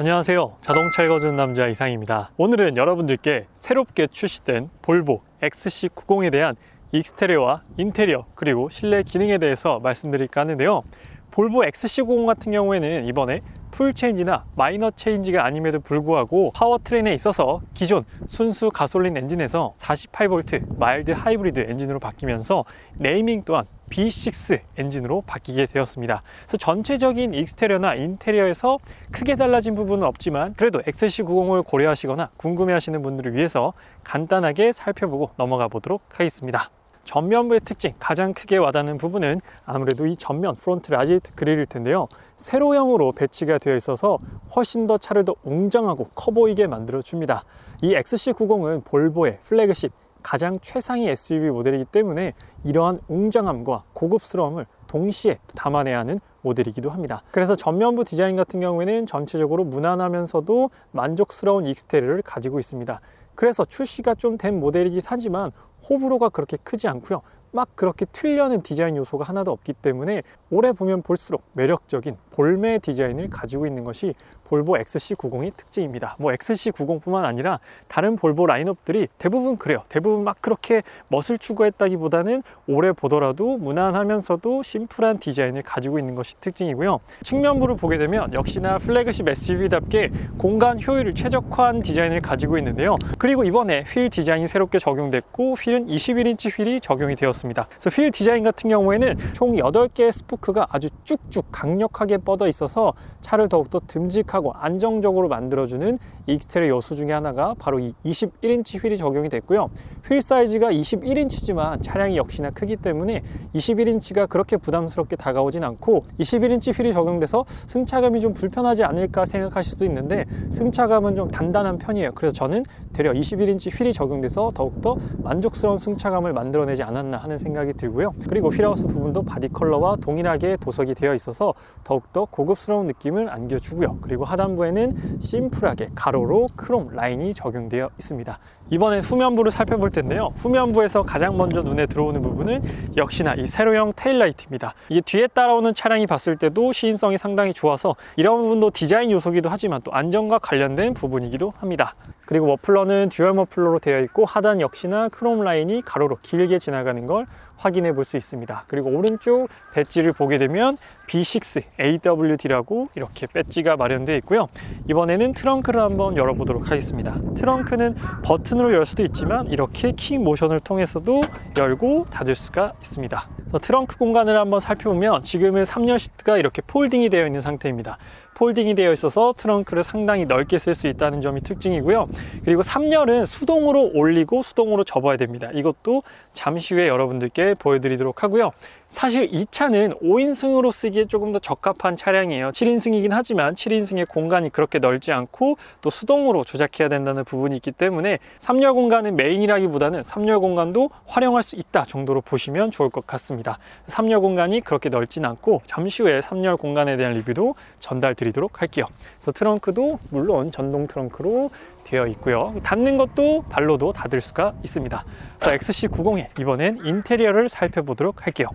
안녕하세요. 자동차 읽어주는 남자 이상입니다. 오늘은 여러분들께 새롭게 출시된 볼보 XC90에 대한 익스테리어와 인테리어 그리고 실내 기능에 대해서 말씀드릴까 하는데요. 볼보 XC90 같은 경우에는 이번에 풀 체인지나 마이너 체인지가 아님에도 불구하고 파워트레인에 있어서 기존 순수 가솔린 엔진에서 48V 마일드 하이브리드 엔진으로 바뀌면서 네이밍 또한 B6 엔진으로 바뀌게 되었습니다. 그래서 전체적인 익스테리어나 인테리어에서 크게 달라진 부분은 없지만 그래도 XC90을 고려하시거나 궁금해하시는 분들을 위해서 간단하게 살펴보고 넘어가 보도록 하겠습니다. 전면부의 특징, 가장 크게 와닿는 부분은 아무래도 이 전면 프론트 라지에이트 그릴일 텐데요. 세로형으로 배치가 되어 있어서 훨씬 더 차를 더 웅장하고 커 보이게 만들어 줍니다. 이 XC90은 볼보의 플래그십 가장 최상위 SUV 모델이기 때문에 이러한 웅장함과 고급스러움을 동시에 담아내야 하는 모델이기도 합니다. 그래서 전면부 디자인 같은 경우에는 전체적으로 무난하면서도 만족스러운 익스테리어를 가지고 있습니다. 그래서 출시가 좀 된 모델이긴 하지만 호불호가 그렇게 크지 않고요. 막 그렇게 튀려는 디자인 요소가 하나도 없기 때문에 오래 보면 볼수록 매력적인 볼매 디자인을 가지고 있는 것이 볼보 XC90의 특징입니다. 뭐 XC90뿐만 아니라 다른 볼보 라인업들이 대부분 그래요. 대부분 막 그렇게 멋을 추구했다기보다는 오래 보더라도 무난하면서도 심플한 디자인을 가지고 있는 것이 특징이고요. 측면부를 보게 되면 역시나 플래그십 SUV답게 공간 효율을 최적화한 디자인을 가지고 있는데요. 그리고 이번에 휠 디자인이 새롭게 적용됐고 휠은 21인치 휠이 적용이 되었습니다. 그래서 휠 디자인 같은 경우에는 총 8개의 스포크가 아주 쭉쭉 강력하게 뻗어 있어서 차를 더욱더 듬직하고 안정적으로 만들어주는 익스테리어 요소 중에 하나가 바로 이 21인치 휠이 적용이 됐고요. 휠 사이즈가 21인치지만 차량이 역시나 크기 때문에 21인치가 그렇게 부담스럽게 다가오진 않고 21인치 휠이 적용돼서 승차감이 좀 불편하지 않을까 생각하실 수도 있는데 승차감은 좀 단단한 편이에요. 그래서 저는 되려 21인치 휠이 적용돼서 더욱더 만족스러운 승차감을 만들어내지 않았나 하는 생각이 들고요. 그리고 휠하우스 부분도 바디 컬러와 동일하게 도색이 되어 있어서 더욱더 고급스러운 느낌을 안겨주고요. 그리고 하단부에는 심플하게 가로로 크롬 라인이 적용되어 있습니다. 이번엔 후면부를 살펴볼 텐데요. 후면부에서 가장 먼저 눈에 들어오는 부분은 역시나 이 세로형 테일라이트입니다. 이게 뒤에 따라오는 차량이 봤을 때도 시인성이 상당히 좋아서 이런 부분도 디자인 요소이기도 하지만 또 안전과 관련된 부분이기도 합니다. 그리고 머플러는 듀얼 머플러로 되어 있고 하단 역시나 크롬 라인이 가로로 길게 지나가는 걸 확인해 볼 수 있습니다. 그리고 오른쪽 배지를 보게 되면 B6 AWD라고 이렇게 배지가 마련되어 있고요. 이번에는 트렁크를 한번 열어보도록 하겠습니다. 트렁크는 버튼으로 열 수도 있지만 이렇게 킥 모션을 통해서도 열고 닫을 수가 있습니다. 트렁크 공간을 한번 살펴보면 지금은 3열 시트가 이렇게 폴딩이 되어 있는 상태입니다. 폴딩이 되어 있어서 트렁크를 상당히 넓게 쓸 수 있다는 점이 특징이고요. 그리고 3열은 수동으로 올리고 수동으로 접어야 됩니다. 이것도 잠시 후에 여러분들께 보여드리도록 하고요. 사실 이 차는 5인승으로 쓰기에 조금 더 적합한 차량이에요. 7인승이긴 하지만 7인승의 공간이 그렇게 넓지 않고 또 수동으로 조작해야 된다는 부분이 있기 때문에 3열 공간은 메인이라기보다는 3열 공간도 활용할 수 있다 정도로 보시면 좋을 것 같습니다. 3열 공간이 그렇게 넓진 않고 잠시 후에 3열 공간에 대한 리뷰도 전달 드리도록 할게요. 그래서 트렁크도 물론 전동 트렁크로 되어 있고요. 닫는 것도 발로도 닫을 수가 있습니다. 자, XC90의 이번엔 인테리어를 살펴보도록 할게요.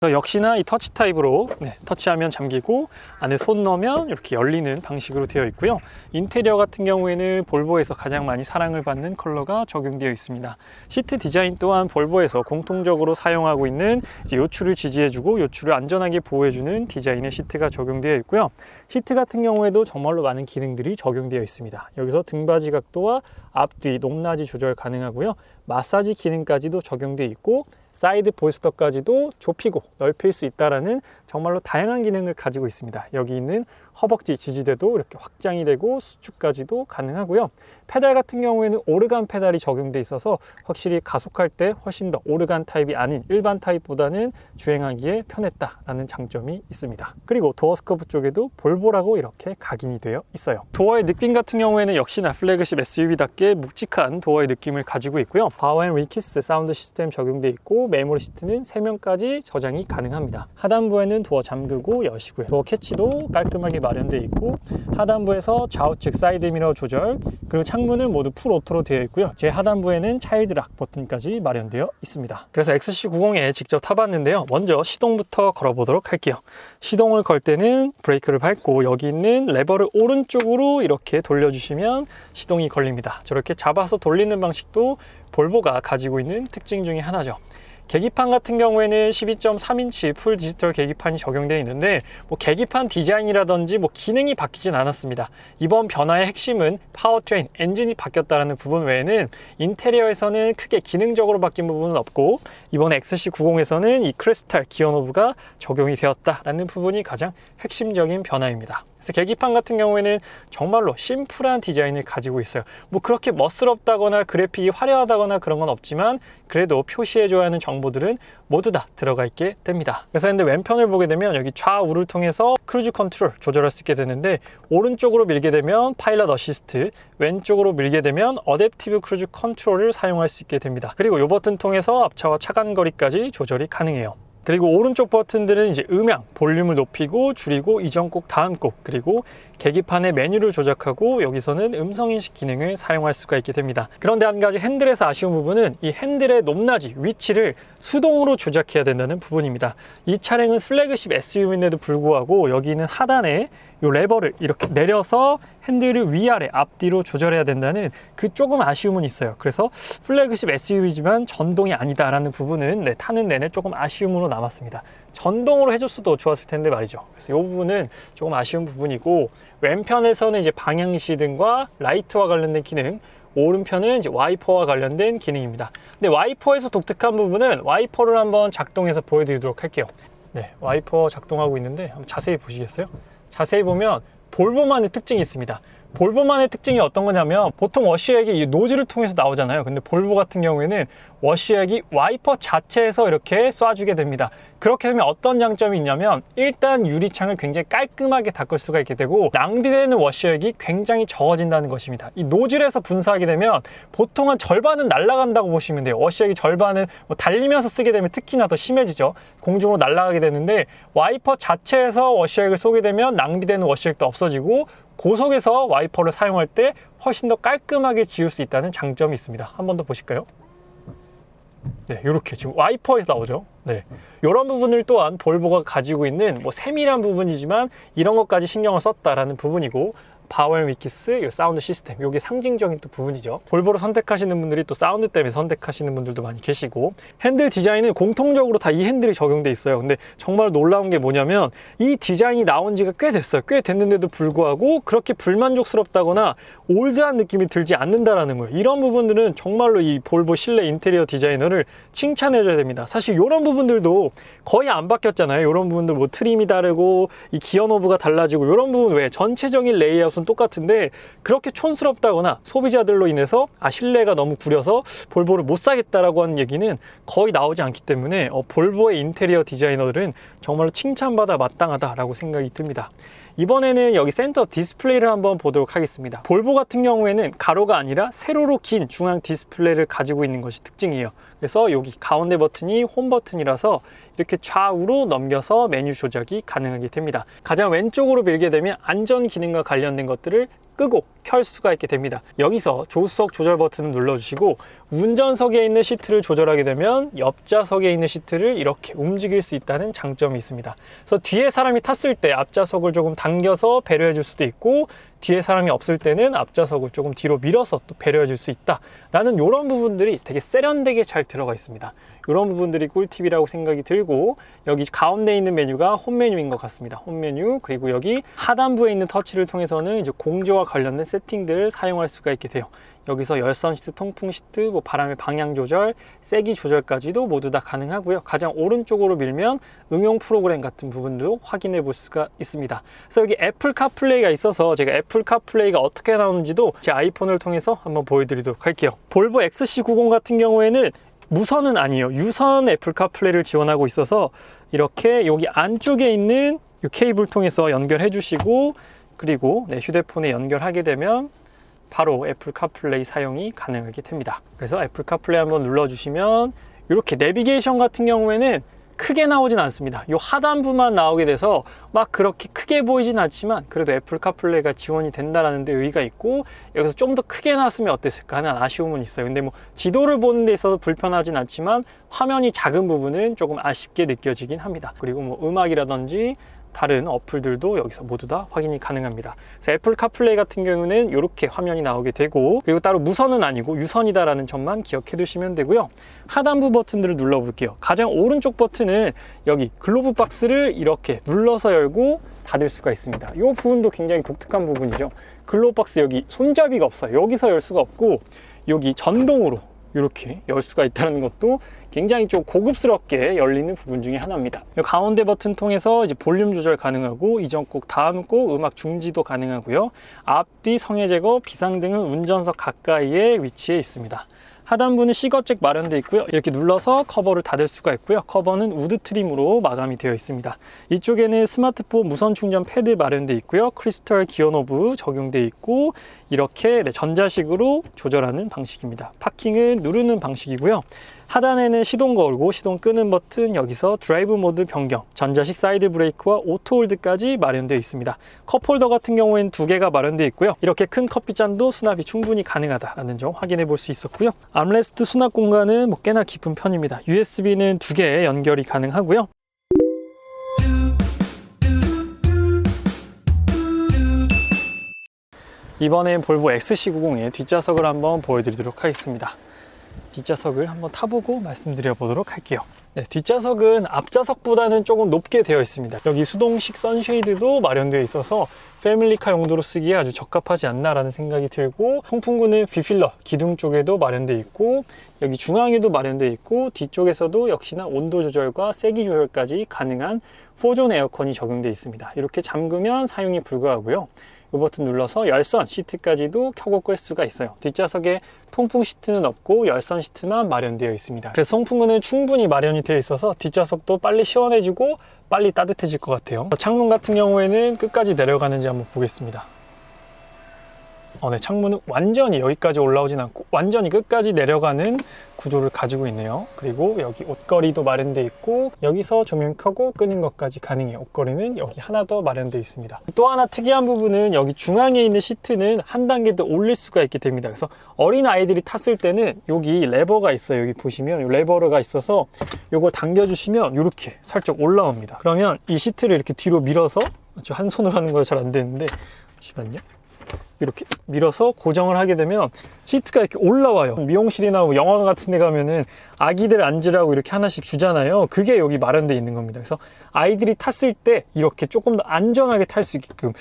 역시나 이 터치 타입으로 터치하면 잠기고 안에 손 넣으면 이렇게 열리는 방식으로 되어 있고요. 인테리어 같은 경우에는 볼보에서 가장 많이 사랑을 받는 컬러가 적용되어 있습니다. 시트 디자인 또한 볼보에서 공통적으로 사용하고 있는 요출을 지지해주고 요출을 안전하게 보호해주는 디자인의 시트가 적용되어 있고요. 시트 같은 경우에도 정말로 많은 기능들이 적용되어 있습니다. 여기서 등받이 각도와 앞뒤 높낮이 조절 가능하고요. 마사지 기능까지도 적용되어 있고 사이드 볼스터까지도 좁히고 넓힐 수 있다는 정말로 다양한 기능을 가지고 있습니다. 여기 있는 허벅지 지지대도 이렇게 확장이 되고 수축까지도 가능하고요. 페달 같은 경우에는 오르간 페달이 적용돼 있어서 확실히 가속할 때 훨씬 더 오르간 타입이 아닌 일반 타입보다는 주행하기에 편했다라는 장점이 있습니다. 그리고 도어 스커브 쪽에도 볼보라고 이렇게 각인이 되어 있어요. 도어의 느낌 같은 경우에는 역시나 플래그십 SUV답게 묵직한 도어의 느낌을 가지고 있고요. 파워 앤 리키스 사운드 시스템 적용돼 있고 메모리 시트는 3명까지 저장이 가능합니다. 하단부에는 하단부는 도어 잠그고 여시고요. 도어 캐치도 깔끔하게 마련되어 있고 하단부에서 좌우측 사이드 미러 조절, 그리고 창문은 모두 풀 오토로 되어 있고요. 제 하단부에는 차일드 락 버튼까지 마련되어 있습니다. 그래서 XC90에 직접 타봤는데요. 먼저 시동부터 걸어보도록 할게요. 시동을 걸 때는 브레이크를 밟고 여기 있는 레버를 오른쪽으로 이렇게 돌려주시면 시동이 걸립니다. 저렇게 잡아서 돌리는 방식도 볼보가 가지고 있는 특징 중에 하나죠. 계기판 같은 경우에는 12.3인치 풀 디지털 계기판이 적용되어 있는데 계기판 디자인이라든지 기능이 바뀌진 않았습니다. 이번 변화의 핵심은 파워트레인, 엔진이 바뀌었다는 부분 외에는 인테리어에서는 크게 기능적으로 바뀐 부분은 없고 이번 XC90에서는 이 크리스탈 기어 노브가 적용이 되었다라는 부분이 가장 핵심적인 변화입니다. 그래서 계기판 같은 경우에는 정말로 심플한 디자인을 가지고 있어요. 그렇게 멋스럽다거나 그래픽이 화려하다거나 그런 건 없지만 그래도 표시해줘야 하는 정보들은 모두 다 들어가 있게 됩니다. 그래서 근데 왼편을 보게 되면 여기 좌우를 통해서 크루즈 컨트롤 조절할 수 있게 되는데 오른쪽으로 밀게 되면 파일럿 어시스트, 왼쪽으로 밀게 되면 어댑티브 크루즈 컨트롤을 사용할 수 있게 됩니다. 그리고 이 버튼 통해서 앞차와 차간거리까지 조절이 가능해요. 그리고 오른쪽 버튼들은 이제 음향, 볼륨을 높이고 줄이고 이전 곡, 다음 곡, 그리고 계기판의 메뉴를 조작하고 여기서는 음성인식 기능을 사용할 수가 있게 됩니다. 그런데 한 가지 핸들에서 아쉬운 부분은 이 핸들의 높낮이, 위치를 수동으로 조작해야 된다는 부분입니다. 이 차량은 플래그십 SUV인데도 불구하고 여기 있는 하단에 이 레버를 이렇게 내려서 핸들을 위아래 앞뒤로 조절해야 된다는 그 조금 아쉬움은 있어요. 그래서 플래그십 SUV지만 전동이 아니다라는 부분은 타는 내내 조금 아쉬움으로 남았습니다. 전동으로 해줬어도 좋았을 텐데 말이죠. 그래서 이 부분은 조금 아쉬운 부분이고 왼편에서는 이제 방향시등과 라이트와 관련된 기능, 오른편은 이제 와이퍼와 관련된 기능입니다. 근데 와이퍼에서 독특한 부분은 와이퍼를 한번 작동해서 보여드리도록 할게요. 네, 와이퍼 작동하고 있는데 한번 자세히 보시겠어요? 자세히 보면 볼보만의 특징이 있습니다. 볼보만의 특징이 어떤 거냐면 보통 워시액이 이 노즐을 통해서 나오잖아요. 근데 볼보 같은 경우에는 워시액이 와이퍼 자체에서 이렇게 쏴주게 됩니다. 그렇게 되면 어떤 장점이 있냐면 일단 유리창을 굉장히 깔끔하게 닦을 수가 있게 되고 낭비되는 워시액이 굉장히 적어진다는 것입니다. 이 노즐에서 분사하게 되면 보통 한 절반은 날아간다고 보시면 돼요. 워시액이 절반은 달리면서 쓰게 되면 특히나 더 심해지죠. 공중으로 날아가게 되는데 와이퍼 자체에서 워시액을 쏘게 되면 낭비되는 워시액도 없어지고 고속에서 와이퍼를 사용할 때 훨씬 더 깔끔하게 지울 수 있다는 장점이 있습니다. 한 번 더 보실까요? 네, 이렇게 지금 와이퍼에서 나오죠. 네, 이런 부분을 또한 볼보가 가지고 있는 세밀한 부분이지만 이런 것까지 신경을 썼다라는 부분이고 파워 앤 위키스, 사운드 시스템, 이게 상징적인 또 부분이죠. 볼보를 선택하시는 분들이 또 사운드 때문에 선택하시는 분들도 많이 계시고 핸들 디자인은 공통적으로 다 이 핸들이 적용돼 있어요. 근데 정말 놀라운 게 뭐냐면 이 디자인이 나온 지가 꽤 됐어요. 꽤 됐는데도 불구하고 그렇게 불만족스럽다거나 올드한 느낌이 들지 않는다라는 거예요. 이런 부분들은 정말로 이 볼보 실내 인테리어 디자이너를 칭찬해줘야 됩니다. 사실 이런 부분들도 거의 안 바뀌었잖아요. 이런 부분들 트림이 다르고 이 기어 노브가 달라지고 이런 부분 외에 전체적인 레이아웃은 똑같은데 그렇게 촌스럽다거나 소비자들로 인해서 실내가 너무 구려서 볼보를 못 사겠다라고 하는 얘기는 거의 나오지 않기 때문에 볼보의 인테리어 디자이너들은 정말로 칭찬받아 마땅하다라고 생각이 듭니다. 이번에는 여기 센터 디스플레이를 한번 보도록 하겠습니다. 볼보 같은 경우에는 가로가 아니라 세로로 긴 중앙 디스플레이를 가지고 있는 것이 특징이에요. 그래서 여기 가운데 버튼이 홈 버튼이라서 이렇게 좌우로 넘겨서 메뉴 조작이 가능하게 됩니다. 가장 왼쪽으로 밀게 되면 안전 기능과 관련된 것들을 끄고 켤 수가 있게 됩니다. 여기서 조수석 조절 버튼을 눌러주시고 운전석에 있는 시트를 조절하게 되면 옆좌석에 있는 시트를 이렇게 움직일 수 있다는 장점이 있습니다. 그래서 뒤에 사람이 탔을 때 앞좌석을 조금 당겨서 배려해 줄 수도 있고 뒤에 사람이 없을 때는 앞좌석을 조금 뒤로 밀어서 또 배려해 줄 수 있다라는 이런 부분들이 되게 세련되게 잘 들어가 있습니다. 이런 부분들이 꿀팁이라고 생각이 들고 여기 가운데 있는 메뉴가 홈 메뉴인 것 같습니다. 홈 메뉴, 그리고 여기 하단부에 있는 터치를 통해서는 이제 공조와 관련된 세팅들을 사용할 수가 있게 돼요. 여기서 열선 시트, 통풍 시트, 바람의 방향 조절, 세기 조절까지도 모두 다 가능하고요. 가장 오른쪽으로 밀면 응용 프로그램 같은 부분도 확인해 볼 수가 있습니다. 그래서 여기 애플 카플레이가 있어서 제가 애플 카플레이가 어떻게 나오는지도 제 아이폰을 통해서 한번 보여드리도록 할게요. 볼보 XC90 같은 경우에는 무선은 아니에요. 유선 애플 카플레이를 지원하고 있어서 이렇게 여기 안쪽에 있는 이 케이블 통해서 연결해 주시고 그리고 휴대폰에 연결하게 되면 바로 애플 카플레이 사용이 가능하게 됩니다. 그래서 애플 카플레이 한번 눌러주시면 이렇게 내비게이션 같은 경우에는 크게 나오진 않습니다. 이 하단부만 나오게 돼서 막 그렇게 크게 보이진 않지만 그래도 애플 카플레이가 지원이 된다라는 데 의의가 있고, 여기서 좀 더 크게 나왔으면 어땠을까 하는 아쉬움은 있어요. 근데 뭐 지도를 보는 데 있어서 불편하진 않지만 화면이 작은 부분은 조금 아쉽게 느껴지긴 합니다. 그리고 뭐 음악이라든지 다른 어플들도 여기서 모두 다 확인이 가능합니다. 그래서 애플 카플레이 같은 경우는 이렇게 화면이 나오게 되고, 그리고 따로 무선은 아니고 유선이다라는 점만 기억해 두시면 되고요. 하단부 버튼들을 눌러 볼게요. 가장 오른쪽 버튼은 여기 글로브 박스를 이렇게 눌러서 열고 닫을 수가 있습니다. 이 부분도 굉장히 독특한 부분이죠. 글로브 박스 여기 손잡이가 없어요. 여기서 열 수가 없고 여기 전동으로 이렇게 열 수가 있다는 것도 굉장히 좀 고급스럽게 열리는 부분 중에 하나입니다. 이 가운데 버튼 통해서 이제 볼륨 조절 가능하고, 이전 곡, 다음 곡 음악 중지도 가능하고요. 앞뒤 성애 제거, 비상등은 운전석 가까이에 위치해 있습니다. 하단부는 시거잭 마련되어 있고요. 이렇게 눌러서 커버를 닫을 수가 있고요. 커버는 우드 트림으로 마감이 되어 있습니다. 이쪽에는 스마트폰 무선 충전 패드 마련되어 있고요. 크리스털 기어 노브 적용되어 있고, 이렇게 전자식으로 조절하는 방식입니다. 파킹은 누르는 방식이고요. 하단에는 시동 걸고 시동 끄는 버튼, 여기서 드라이브 모드 변경, 전자식 사이드 브레이크와 오토 홀드까지 마련되어 있습니다. 컵홀더 같은 경우에는 2개가 마련되어 있고요. 이렇게 큰 커피잔도 수납이 충분히 가능하다는 점 확인해 볼 수 있었고요. 암레스트 수납 공간은 뭐 꽤나 깊은 편입니다. USB는 2개 연결이 가능하고요. 이번엔 볼보 XC90의 뒷좌석을 한번 보여드리도록 하겠습니다. 뒷좌석을 한번 타보고 말씀드려 보도록 할게요. 네, 뒷좌석은 앞좌석보다는 조금 높게 되어 있습니다. 여기 수동식 선쉐이드도 마련되어 있어서 패밀리카 용도로 쓰기에 아주 적합하지 않나라는 생각이 들고, 통풍구는 비필러 기둥 쪽에도 마련되어 있고, 여기 중앙에도 마련되어 있고, 뒤쪽에서도 역시나 온도 조절과 세기 조절까지 가능한 4존 에어컨이 적용되어 있습니다. 이렇게 잠그면 사용이 불가하고요. 이 버튼 눌러서 열선 시트까지도 켜고 끌 수가 있어요. 뒷좌석에 통풍 시트는 없고 열선 시트만 마련되어 있습니다. 그래서 통풍구는 충분히 마련이 되어 있어서 뒷좌석도 빨리 시원해지고 빨리 따뜻해질 것 같아요. 창문 같은 경우에는 끝까지 내려가는지 한번 보겠습니다. 네, 창문은 완전히 여기까지 올라오진 않고 완전히 끝까지 내려가는 구조를 가지고 있네요. 그리고 여기 옷걸이도 마련되어 있고, 여기서 조명 켜고 끄는 것까지 가능해요. 옷걸이는 여기 하나 더 마련되어 있습니다. 또 하나 특이한 부분은 여기 중앙에 있는 시트는 한 단계 더 올릴 수가 있게 됩니다. 그래서 어린 아이들이 탔을 때는 여기 레버가 있어요. 여기 보시면 레버가 있어서 이걸 당겨주시면 이렇게 살짝 올라옵니다. 그러면 이 시트를 이렇게 뒤로 밀어서, 한 손으로 하는 거 잘 안 되는데 잠시만요. 이렇게 밀어서 고정을 하게 되면 시트가 이렇게 올라와요. 미용실이나 뭐 영화관 같은 데 가면은 아기들 앉으라고 이렇게 하나씩 주잖아요. 그게 여기 마련되어 있는 겁니다. 그래서 아이들이 탔을 때 이렇게 조금 더 안전하게 탈 수 있게끔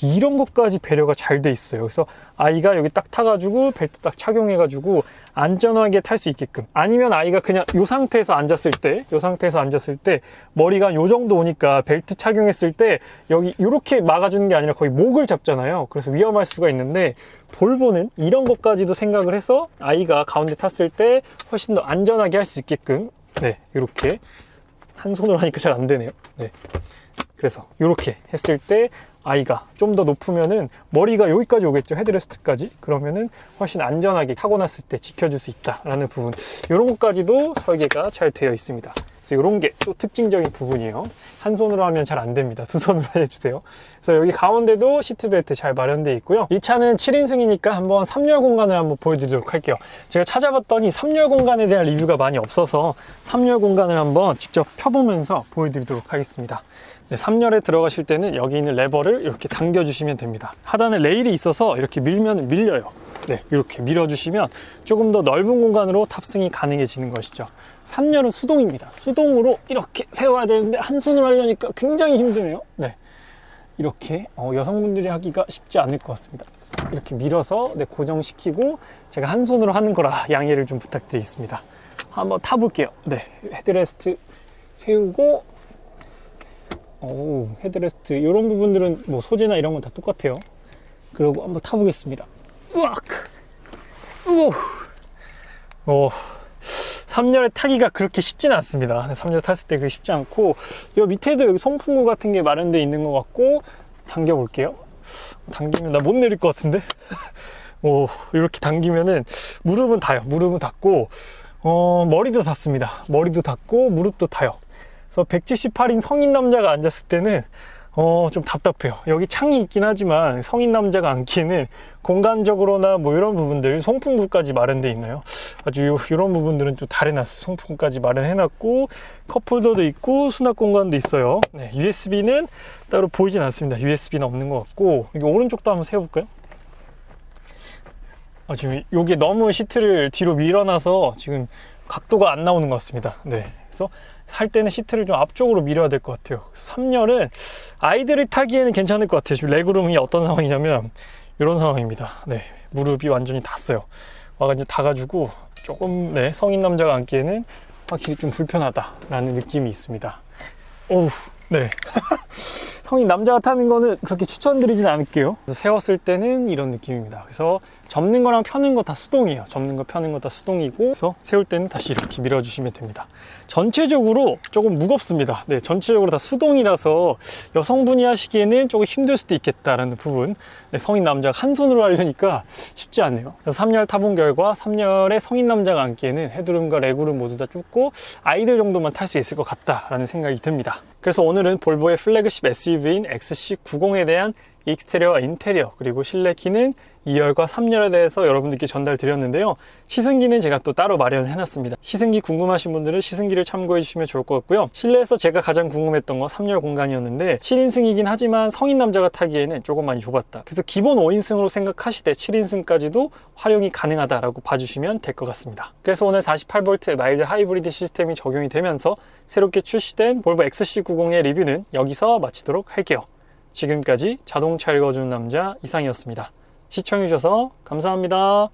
이런 것까지 배려가 잘 돼 있어요. 그래서 아이가 여기 딱 타가지고 벨트 딱 착용해가지고 안전하게 탈 수 있게끔, 아니면 아이가 그냥 이 상태에서 앉았을 때 머리가 요 정도 오니까 벨트 착용했을 때 여기 이렇게 막아주는 게 아니라 거의 목을 잡잖아요. 그래서 위험할 수가 있는데, 볼보는 이런 것까지도 생각을 해서 아이가 가운데 탔을 때 훨씬 더 안전하게 할 수 있게끔, 네, 이렇게 한 손으로 하니까 잘 안 되네요. 네, 그래서 이렇게 했을 때 아이가 좀 더 높으면은 머리가 여기까지 오겠죠. 헤드레스트까지. 그러면은 훨씬 안전하게 타고 났을 때 지켜줄 수 있다라는 부분, 이런 것까지도 설계가 잘 되어 있습니다. 그래서 이런 게 또 특징적인 부분이에요. 한 손으로 하면 잘 안 됩니다. 두 손으로 해주세요. 그래서 여기 가운데도 시트벨트 잘 마련되어 있고요. 이 차는 7인승이니까 한번 3열 공간을 한번 보여드리도록 할게요. 제가 찾아봤더니 3열 공간에 대한 리뷰가 많이 없어서 3열 공간을 한번 직접 펴보면서 보여드리도록 하겠습니다. 네, 3열에 들어가실 때는 여기 있는 레버를 이렇게 당겨주시면 됩니다. 하단에 레일이 있어서 이렇게 밀면 밀려요. 네, 이렇게 밀어주시면 조금 더 넓은 공간으로 탑승이 가능해지는 것이죠. 3열은 수동입니다. 수동으로 이렇게 세워야 되는데 한 손으로 하려니까 굉장히 힘드네요. 네, 이렇게 여성분들이 하기가 쉽지 않을 것 같습니다. 이렇게 밀어서 고정시키고, 제가 한 손으로 하는 거라 양해를 좀 부탁드리겠습니다. 한번 타볼게요. 네, 헤드레스트 세우고, 헤드레스트 이런 부분들은 뭐 소재나 이런 건 다 똑같아요. 그리고 한번 타보겠습니다. 으악! 3열에 타기가 그렇게 쉽지는 않습니다. 3열 탔을 때 그게 쉽지 않고, 이 밑에도 여기 송풍구 같은 게 마련되어 있는 것 같고, 당겨볼게요. 당기면 나 못 내릴 것 같은데? 이렇게 당기면은 무릎은 닿아요. 무릎은 닿고, 머리도 닿습니다. 머리도 닿고, 무릎도 닿아요. 그래서 178인 성인 남자가 앉았을 때는 좀 답답해요. 여기 창이 있긴 하지만 성인 남자가 앉기에는 공간적으로나 뭐 이런 부분들, 송풍구까지 마련되어 있나요? 아주 이런 부분들은 좀 다 해놨어요. 송풍구까지 마련해놨고 컵홀더도 있고 수납 공간도 있어요. 네, USB는 따로 보이진 않습니다. USB는 없는 것 같고, 여기 오른쪽도 한번 세워볼까요? 지금 이게 너무 시트를 뒤로 밀어놔서 지금 각도가 안 나오는 것 같습니다. 네, 그래서 살 때는 시트를 좀 앞쪽으로 밀어야 될 것 같아요. 3열은 아이들이 타기에는 괜찮을 것 같아요. 지금 레그룸이 어떤 상황이냐면 이런 상황입니다. 네, 무릎이 완전히 닿았어요. 와가지고 닿아가지고 조금 성인 남자가 앉기에는 확실히 좀 불편하다라는 느낌이 있습니다. 오우, 네. 성인 남자가 타는 거는 그렇게 추천드리진 않을게요. 그래서 세웠을 때는 이런 느낌입니다. 그래서 접는 거랑 펴는 거 다 수동이에요. 접는 거 펴는 거 다 수동이고, 그래서 세울 때는 다시 이렇게 밀어주시면 됩니다. 전체적으로 조금 무겁습니다. 네, 전체적으로 다 수동이라서 여성분이 하시기에는 조금 힘들 수도 있겠다라는 부분. 네, 성인 남자가 한 손으로 하려니까 쉽지 않네요. 그래서 3열 타본 결과 3열에 성인 남자가 앉기에는 헤드룸과 레그룸 모두 다 좁고 아이들 정도만 탈 수 있을 것 같다라는 생각이 듭니다. 그래서 오늘은 볼보의 플래그십 SUV인 XC90에 대한 익스테리어와 인테리어, 그리고 실내 기능 2열과 3열에 대해서 여러분들께 전달드렸는데요. 시승기는 제가 또 따로 마련을 해놨습니다. 시승기 궁금하신 분들은 시승기를 참고해 주시면 좋을 것 같고요. 실내에서 제가 가장 궁금했던 거 3열 공간이었는데 7인승이긴 하지만 성인 남자가 타기에는 조금 많이 좁았다. 그래서 기본 5인승으로 생각하시되 7인승까지도 활용이 가능하다라고 봐주시면 될 것 같습니다. 그래서 오늘 48V 마일드 하이브리드 시스템이 적용이 되면서 새롭게 출시된 볼보 XC90의 리뷰는 여기서 마치도록 할게요. 지금까지 자동차 읽어주는 남자 이상이었습니다. 시청해주셔서 감사합니다.